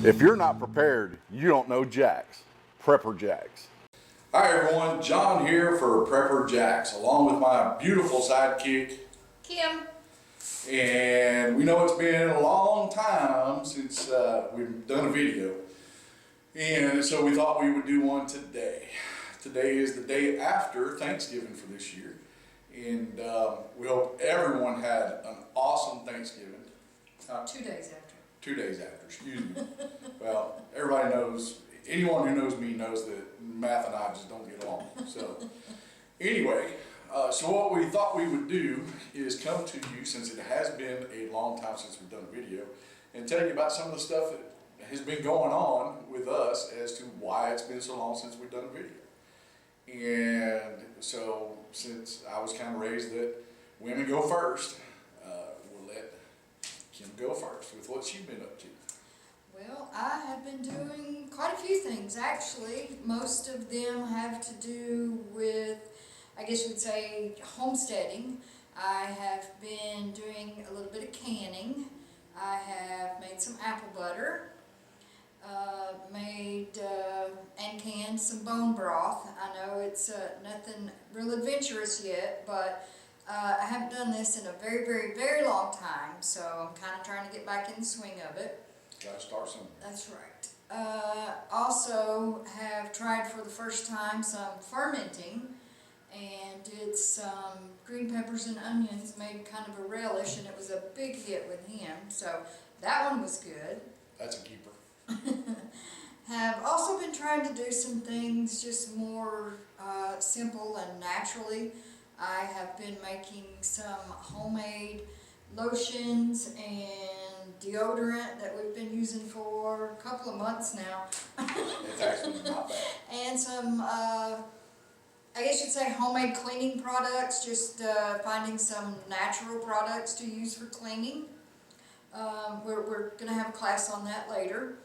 If you're not prepared, you don't know JAKZ, Prepper JAKZ. Hi everyone, John here for Prepper JAKZ, along with my beautiful sidekick, Kim. And we know it's been a long time since we've done a video, and so we thought we would do one today. Today is the day after Thanksgiving for this year, and we hope everyone had an awesome Thanksgiving. 2 days after. 2 days after, excuse me. Well, everybody knows, anyone who knows me knows that math and I just don't get along. So anyway, so what we thought we would do is come to you, since it has been a long time since we've done a video, and tell you about some of the stuff that has been going on with us as to why it's been so long since we've done a video. And so, since I was kind of raised that women go first, we'll let Kim go first with what she's been up to. Well, I have been doing quite a few things, actually. Most of them have to do with, I guess you would say, homesteading. I have been doing a little bit of canning. I have made some apple butter. And canned some bone broth. I know it's nothing real adventurous yet, but I haven't done this in a very, very, very long time, so I'm kind of trying to get back in the swing of it. Gotta start somewhere. That's right. Also have tried for the first time some fermenting, and did some green peppers and onions, made kind of a relish, and it was a big hit with him, so that one was good. That's a keeper. Have also been trying to do some things just more simple and naturally. I have been making some homemade lotions and deodorant that we've been using for a couple of months now. It's actually not bad. And some, I guess you'd say, homemade cleaning products, just finding some natural products to use for cleaning. We're going to have a class on that later.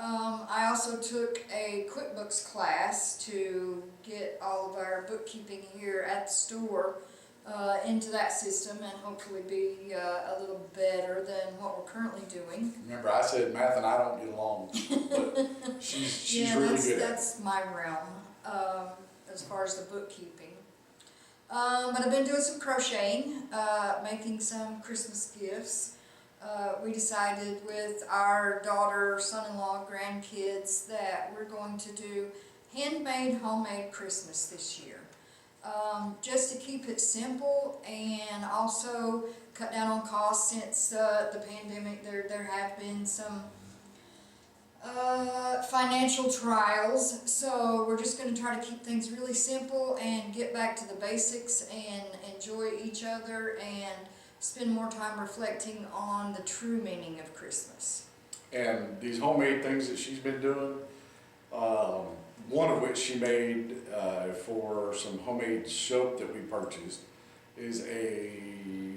I also took a QuickBooks class to get all of our bookkeeping here at the store into that system, and hopefully be a little better than what we're currently doing. Remember, I said math and I don't get along, but she's really good at it. That's my realm as far as the bookkeeping. But I've been doing some crocheting, making some Christmas gifts. We decided with our daughter, son-in-law, grandkids that we're going to do handmade, homemade Christmas this year. Just to keep it simple and also cut down on costs since the pandemic. There have been some financial trials, so we're just going to try to keep things really simple and get back to the basics and enjoy each other and spend more time reflecting on the true meaning of Christmas. And these homemade things that she's been doing, one of which she made for some homemade soap that we purchased, is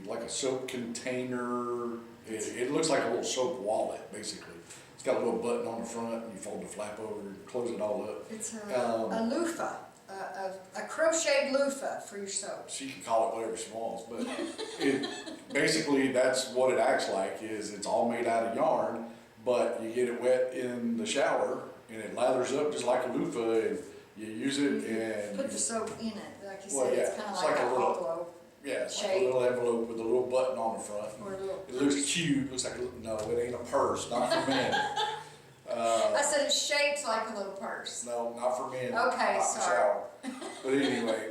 like a soap container. It looks like a little soap wallet, basically. It's got a little button on the front, and you fold the flap over and close it all up. It's a loofah. A crocheted loofah for your soap. She can call it whatever she wants, but basically that's what it acts like. Is it's all made out of yarn, but you get it wet in the shower and it lathers up just like a loofah, and you use it and put the soap in it, like you well, said. yeah, it's kind of like a little envelope. Yeah, it's like a little envelope with a little button on the front. Or a little it looks cute. Looks like no, it ain't a purse. Not for men. I said it's shaped like a little purse. No, not for men. Okay, not sorry. But anyway,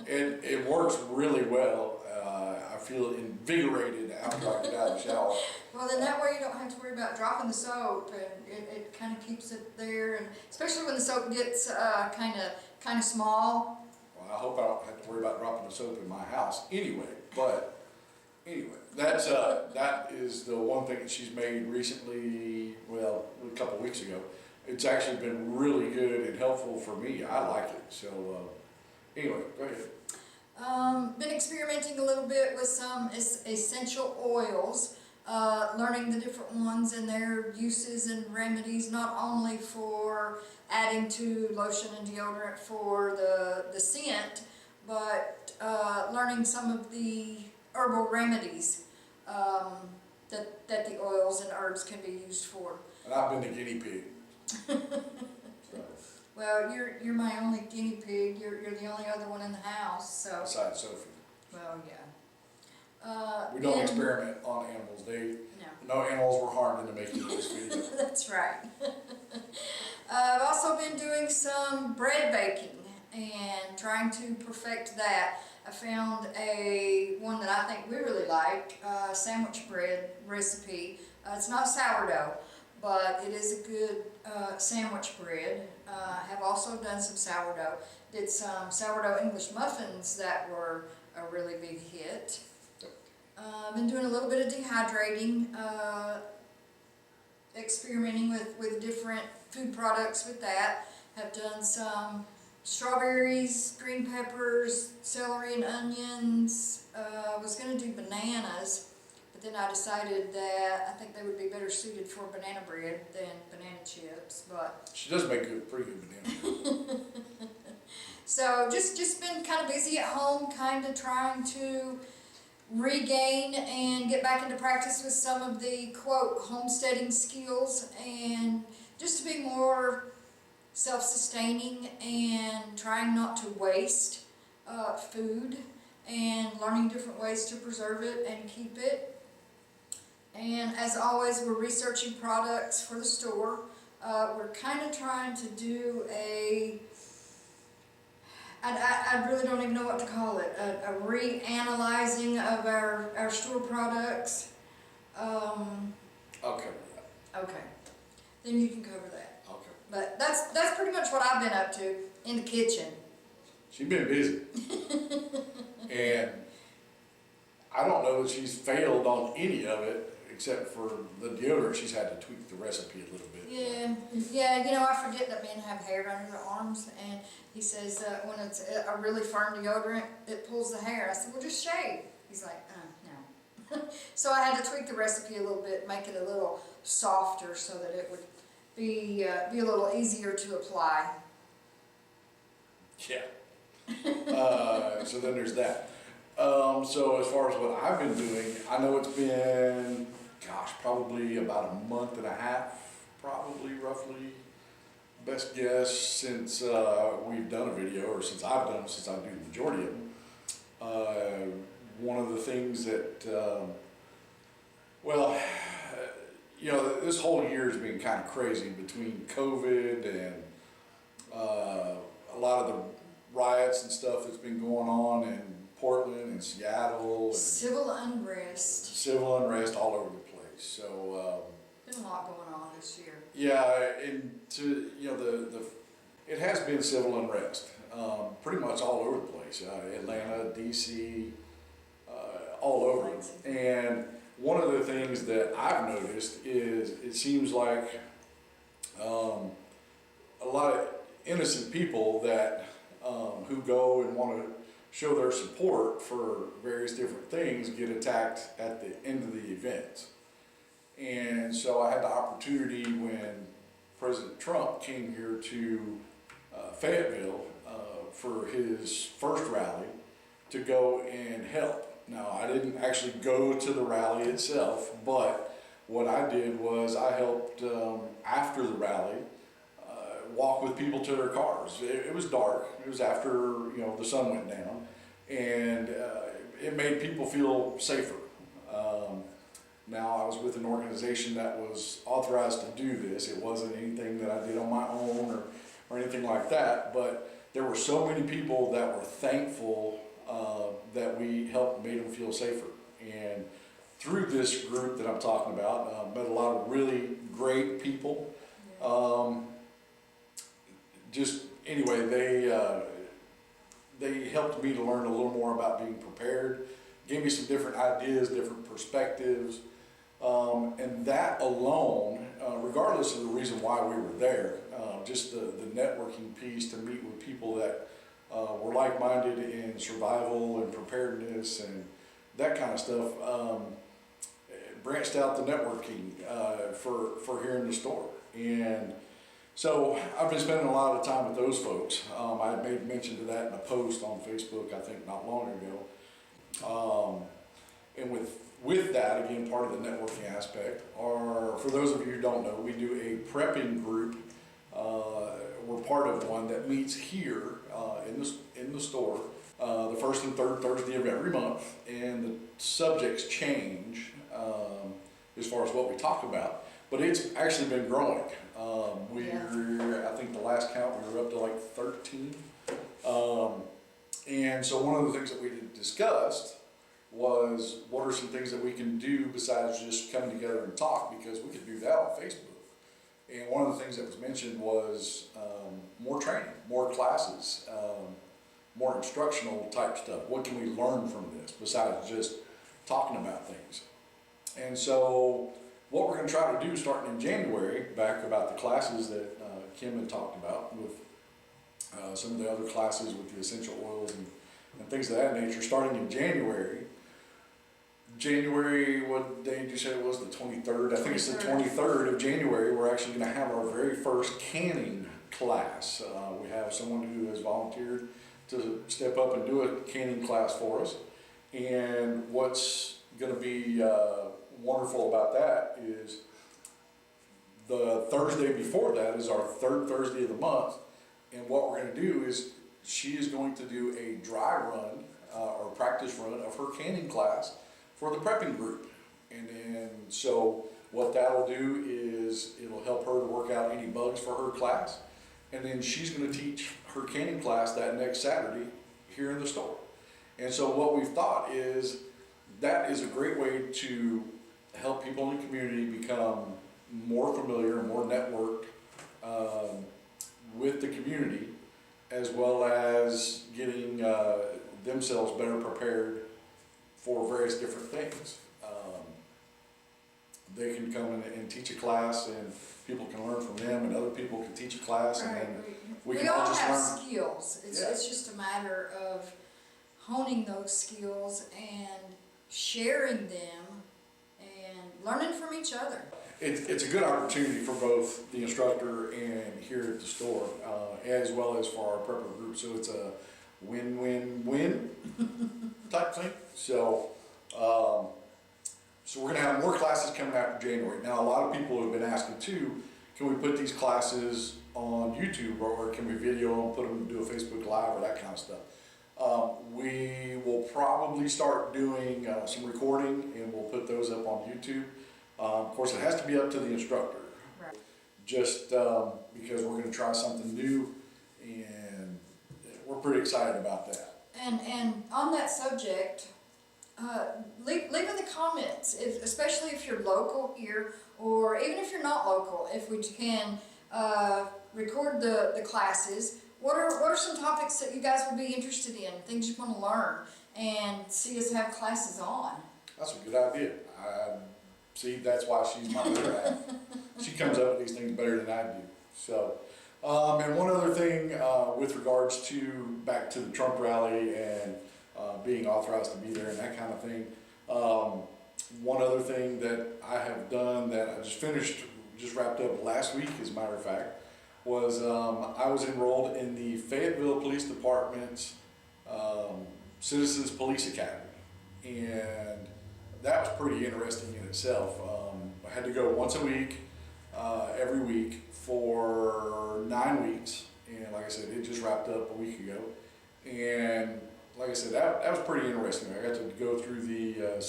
it works really well. I feel invigorated after I get out of the shower. Well, then that way you don't have to worry about dropping the soap, and it kind of keeps it there, and especially when the soap gets kind of small. Well, I hope I don't have to worry about dropping the soap in my house anyway. But anyway, that is the one thing that she's made recently. Well, a couple of weeks ago. It's actually been really good and helpful for me. I like it. So anyway, go ahead. Been experimenting a little bit with some essential oils, learning the different ones and their uses and remedies, not only for adding to lotion and deodorant for the scent, but learning some of the herbal remedies that the oils and herbs can be used for. And I've been the guinea pig. Well, you're my only guinea pig. You're the only other one in the house, so. Besides Sophie. Well, yeah. We don't then- experiment on animals. No. No animals were harmed into making this video. That's right. I've also been doing some bread baking and trying to perfect that. I found one that I think we really like, sandwich bread recipe. It's not sourdough, but it is a good sandwich bread. I have also done some sourdough. Did some sourdough English muffins that were a really big hit. Been doing a little bit of dehydrating, experimenting with different food products with that. Have done some strawberries, green peppers, celery and onions. Was going to do bananas, but then I decided that I think they would be better suited for banana bread than banana chips. But She does make pretty good banana. so just been kind of busy at home, kind of trying to regain and get back into practice with some of the quote homesteading skills, and just to be more self-sustaining and trying not to waste food, and learning different ways to preserve it and keep it. And as always, we're researching products for the store. We're kind of trying to do I really don't even know what to call it, a reanalyzing of our store products. I'll cover that. Okay, then you can cover that. Okay. But that's pretty much what I've been up to in the kitchen. She's been busy. And I don't know that she's failed on any of it, except for the deodorant. She's had to tweak the recipe a little bit. Yeah, you know, I forget that men have hair under their arms, and he says when it's a really firm deodorant, it pulls the hair. I said, well, just shave. He's like, no. So I had to tweak the recipe a little bit, make it a little softer so that it would be a little easier to apply. Yeah. So then there's that. So as far as what I've been doing, I know it's been, probably about a month and a half, probably roughly, best guess, since we've done a video, or since I do the majority of them. One of the things that, this whole year has been kind of crazy between COVID and a lot of the riots and stuff that's been going on in Portland and Seattle. And Civil unrest. Civil unrest all over the place. So been a lot going on this year. yeah, and it has been civil unrest, pretty much all over the place. Atlanta, DC, all over. And one of the things that I've noticed is it seems like a lot of innocent people that who go and want to show their support for various different things get attacked at the end of the event. And so I had the opportunity when President Trump came here to Fayetteville for his first rally to go and help. Now, I didn't actually go to the rally itself, but what I did was I helped after the rally walk with people to their cars. It was dark. It was after the sun went down, and it made people feel safer. Now, I was with an organization that was authorized to do this. It wasn't anything that I did on my own or anything like that, but there were so many people that were thankful that we helped made them feel safer. And through this group that I'm talking about, met a lot of really great people. They helped me to learn a little more about being prepared, gave me some different ideas, different perspectives, and that alone, regardless of the reason why we were there, just the networking piece to meet with people that were like-minded in survival and preparedness and that kind of stuff, branched out the networking for here in the store. And so I've been spending a lot of time with those folks. I had made mention to that in a post on Facebook, I think not long ago. And with that, again, part of the networking aspect, are, for those of you who don't know, we do a prepping group. We're part of one that meets here in the store the first and third Thursday of every month, and the subjects change as far as what we talk about, but it's actually been growing. I think the last count we were up to like 13. And so one of the things that we discussed was what are some things that we can do besides just coming together and talk, because we could do that on Facebook. And one of the things that was mentioned was more training, more classes, more instructional type stuff. What can we learn from this besides just talking about things? And so what we're going to try to do starting in January, back about the classes that Kim had talked about with some of the other classes with the essential oils and things of that nature, starting in January, what day did you say it was? The 23rd? I think it's the 23rd of January. We're actually going to have our very first canning class. We have someone who has volunteered to step up and do a canning class for us. And what's going to be wonderful about that is the Thursday before that is our third Thursday of the month. And what we're going to do is she is going to do a dry run or practice run of her canning class for the prepping group. And then, so what that'll do is it'll help her to work out any bugs for her class. And then she's going to teach her canning class that next Saturday here in the store. And so what we've thought is that is a great way to help people in the community become more familiar and more networked with the community, as well as getting themselves better prepared for various different things. They can come in and teach a class, and people can learn from them, and other people can teach a class, and then we can all just have learn. skills. It's just a matter of honing those skills and sharing them and learning from each other. It's a good opportunity for both the instructor and here at the store, as well as for our prepper group. So it's a win-win-win type thing. So, so we're going to have more classes coming after January. Now, a lot of people have been asking too, can we put these classes on YouTube, or can we video them, put them, do a Facebook Live, or that kind of stuff? We will probably start doing some recording, and we'll put those up on YouTube. Of course, it has to be up to the instructor, Right. Just because we're going to try something new, and we're pretty excited about that. And on that subject, leave in the comments, especially if you're local here, or even if you're not local, if we can record the classes. What are some topics that you guys would be interested in, things you want to learn, and see us have classes on? That's a good idea. See, that's why she's my better half. She comes up with these things better than I do. So, and one other thing with regards to back to the Trump rally and being authorized to be there and that kind of thing. One other thing that I have done that I just wrapped up last week, as a matter of fact, was I was enrolled in the Fayetteville Police Department's Citizens Police Academy, and that was pretty interesting in itself. I had to go once a week, every week for 9 weeks, and like I said, it just wrapped up a week ago. And like I said, that was pretty interesting. I got to go through the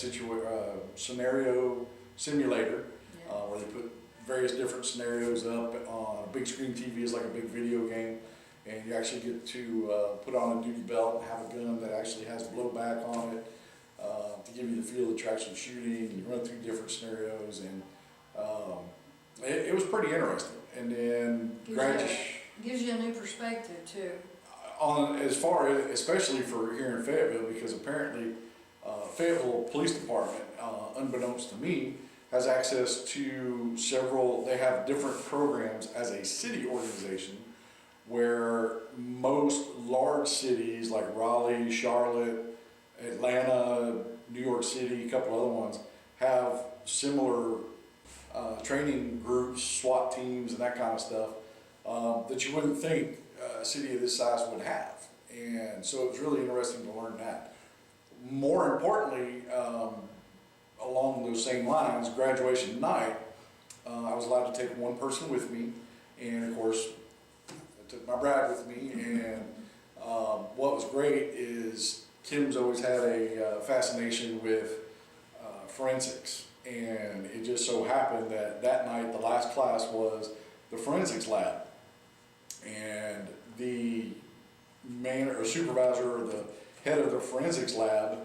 scenario simulator, where they put various different scenarios up on a big screen TV. Is like a big video game, and you actually get to put on a duty belt and have a gun that actually has blowback on it. To give you the feel that you're actually shooting, and you run through different scenarios, and it was pretty interesting. And then gives you a new perspective too. On as far as, especially for here in Fayetteville, because apparently Fayetteville Police Department, unbeknownst to me, has access to several. They have different programs as a city organization, where most large cities like Raleigh, Charlotte, Atlanta, New York City, a couple other ones, have similar training groups, SWAT teams, and that kind of stuff that you wouldn't think a city of this size would have. And so it was really interesting to learn that. More importantly, a along those same lines, graduation night, I was allowed to take one person with me, and of course, I took my bride with me, and what was great is Kim's always had a fascination with forensics, and it just so happened that that night the last class was the forensics lab, and the supervisor or the head of the forensics lab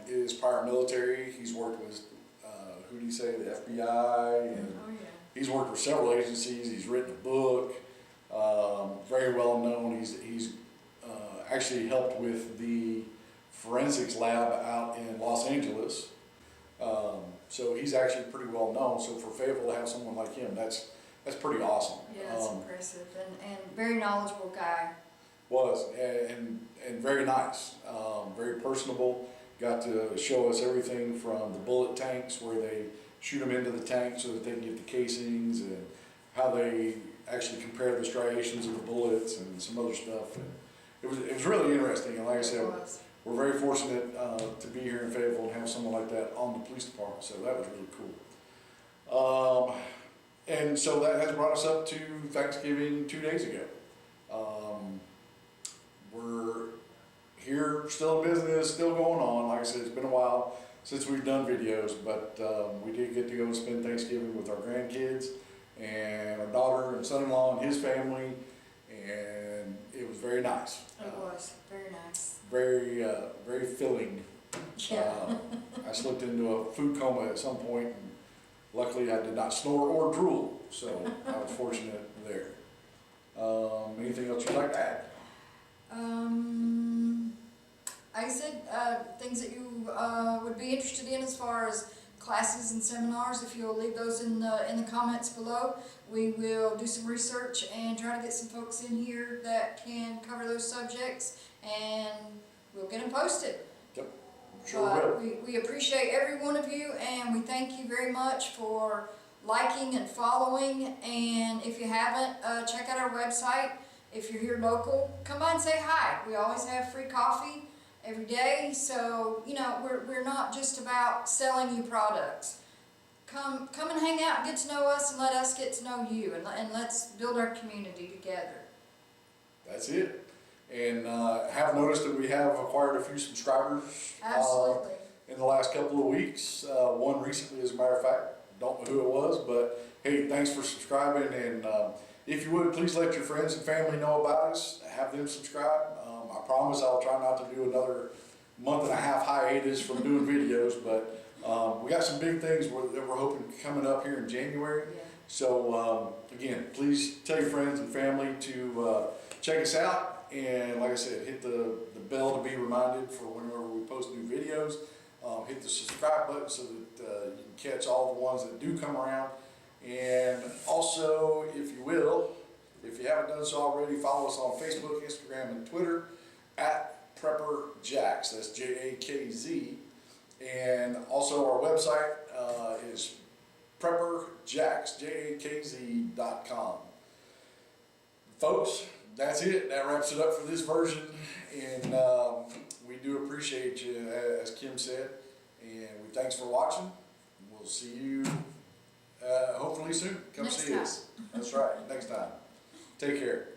is prior military. He's worked with who do you say, the FBI, and Oh, yeah. he's worked with several agencies. He's written a book, very well known. He's actually helped with the forensics lab out in Los Angeles. So he's actually pretty well known. So for Fayetteville to have someone like him, that's pretty awesome. Yeah, it's impressive, and very knowledgeable guy. Was and very nice, very personable. Got to show us everything from the bullet tanks, where they shoot them into the tank so that they can get the casings, and how they actually compare the striations of the bullets and some other stuff. And it was really interesting. And like I said, we're very fortunate to be here in Fayetteville and have someone like that on the police department. So that was really cool. And so that has brought us up to Thanksgiving 2 days ago. We're here, still in business, still going on. Like I said, it's been a while since we've done videos, but we did get to go spend Thanksgiving with our grandkids and our daughter and son-in-law and his family, and it was very nice. It was very nice. Very filling. Yeah. I slipped into a food coma at some point, and luckily I did not snore or drool, so I was fortunate there. Anything else you'd like to add? I said things that you would be interested in as far as classes and seminars. If you'll leave those in the comments below, we will do some research and try to get some folks in here that can cover those subjects, and we'll get them posted. Yep, sure will. We appreciate every one of you, and we thank you very much for liking and following. And if you haven't, check out our website. If you're here local, come by and say hi. We always have free coffee every day, so you know we're not just about selling you products. Come and hang out and get to know us, and let us get to know you, and let's build our community together. That's it. And have noticed that we have acquired a few subscribers. Absolutely. In the last couple of weeks. One recently, as a matter of fact. Don't know who it was, but hey, thanks for subscribing. And if you would, please let your friends and family know about us. Have them subscribe. I promise I'll try not to do another month and a half hiatus from doing videos, but we got some big things that we're hoping coming up here in January. Yeah. So again, please tell your friends and family to check us out. And like I said, hit the bell to be reminded for whenever we post new videos. Hit the subscribe button so that you can catch all the ones that do come around. And also, if you will, if you haven't done so already, follow us on Facebook, Instagram, and Twitter at PrepperJAKZ. That's JAKZ. And also our website is PrepperJAKZ.com. Folks, that's it. That wraps it up for this version. And we do appreciate you, as Kim said. And we thanks for watching. We'll see you hopefully soon. Come Next see time. us. That's right. Next time. Take care.